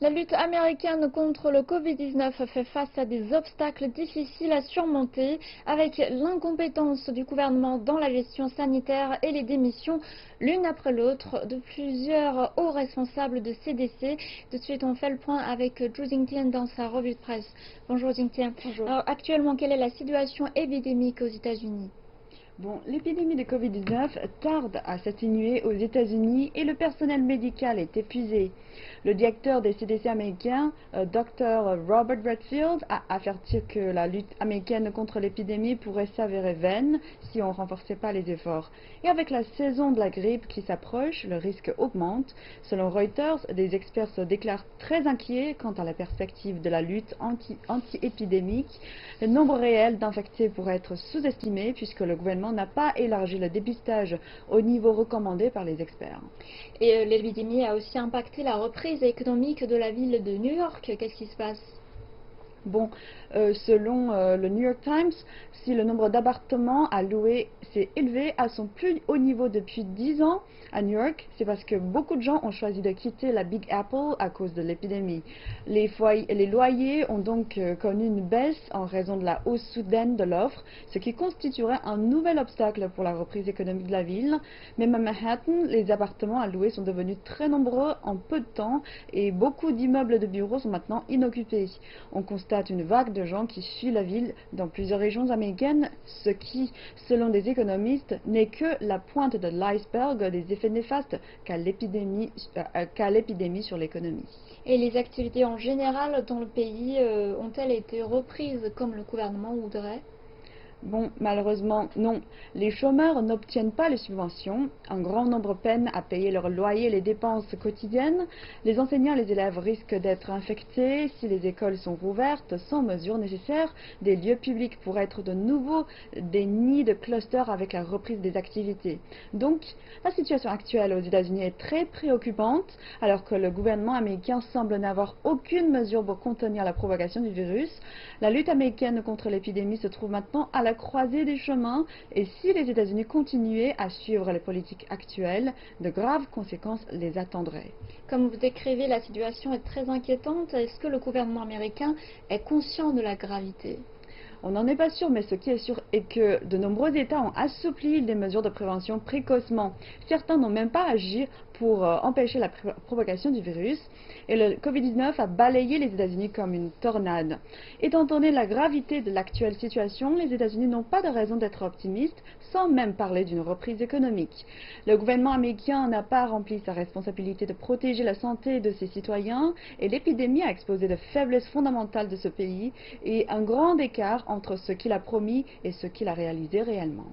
La lutte américaine contre le Covid-19 fait face à des obstacles difficiles à surmonter, avec l'incompétence du gouvernement dans la gestion sanitaire et les démissions l'une après l'autre de plusieurs hauts responsables de CDC. Tout de suite, on fait le point avec Zhu Jingtian dans sa revue de presse. Bonjour Jingtian. Bonjour. Alors, actuellement, quelle est la situation épidémique aux États-Unis? Bon, l'épidémie de Covid-19 tarde à s'atténuer aux États-Unis et le personnel médical est épuisé. Le directeur des CDC américains, Dr. Robert Redfield, a averti que la lutte américaine contre l'épidémie pourrait s'avérer vaine si on ne renforçait pas les efforts. Et avec la saison de la grippe qui s'approche, le risque augmente. Selon Reuters, des experts se déclarent très inquiets quant à la perspective de la lutte anti-épidémique. Le nombre réel d'infectés pourrait être sous-estimé puisque le gouvernement n'a pas élargi le dépistage au niveau recommandé par les experts. Et l'épidémie a aussi impacté la reprise économique de la ville de New York. Qu'est-ce qui se passe? Bon, selon le New York Times, si le nombre d'appartements à louer s'est élevé à son plus haut niveau depuis 10 ans à New York, c'est parce que beaucoup de gens ont choisi de quitter la Big Apple à cause de l'épidémie. Les loyers ont donc connu une baisse en raison de la hausse soudaine de l'offre, ce qui constituerait un nouvel obstacle pour la reprise économique de la ville. Même à Manhattan, les appartements à louer sont devenus très nombreux en peu de temps et beaucoup d'immeubles de bureaux sont maintenant inoccupés. On constate une vague de gens qui fuient la ville dans plusieurs régions américaines, ce qui, selon des économistes, n'est que la pointe de l'iceberg des effets néfastes qu'a l'épidémie sur l'économie. Et les activités en général dans le pays ont-elles été reprises comme le gouvernement voudrait? Bon, malheureusement, non. Les chômeurs n'obtiennent pas les subventions. Un grand nombre peinent à payer leur loyer et les dépenses quotidiennes. Les enseignants et les élèves risquent d'être infectés si les écoles sont rouvertes sans mesures nécessaires. Des lieux publics pourraient être de nouveau des nids de clusters avec la reprise des activités. Donc, la situation actuelle aux États-Unis est très préoccupante, alors que le gouvernement américain semble n'avoir aucune mesure pour contenir la propagation du virus. La lutte américaine contre l'épidémie se trouve maintenant à la croisée des chemins et si les États-Unis continuaient à suivre les politiques actuelles, de graves conséquences les attendraient. Comme vous décrivez, la situation est très inquiétante. Est-ce que le gouvernement américain est conscient de la gravité? On n'en est pas sûr, mais ce qui est sûr est que de nombreux États ont assoupli des mesures de prévention précocement. Certains n'ont même pas agi pour empêcher la propagation du virus. Et le Covid-19 a balayé les États-Unis comme une tornade. Étant donné la gravité de l'actuelle situation, les États-Unis n'ont pas de raison d'être optimistes, sans même parler d'une reprise économique. Le gouvernement américain n'a pas rempli sa responsabilité de protéger la santé de ses citoyens et l'épidémie a exposé de faiblesses fondamentales de ce pays et un grand écart entre ce qu'il a promis et ce qu'il a réalisé réellement.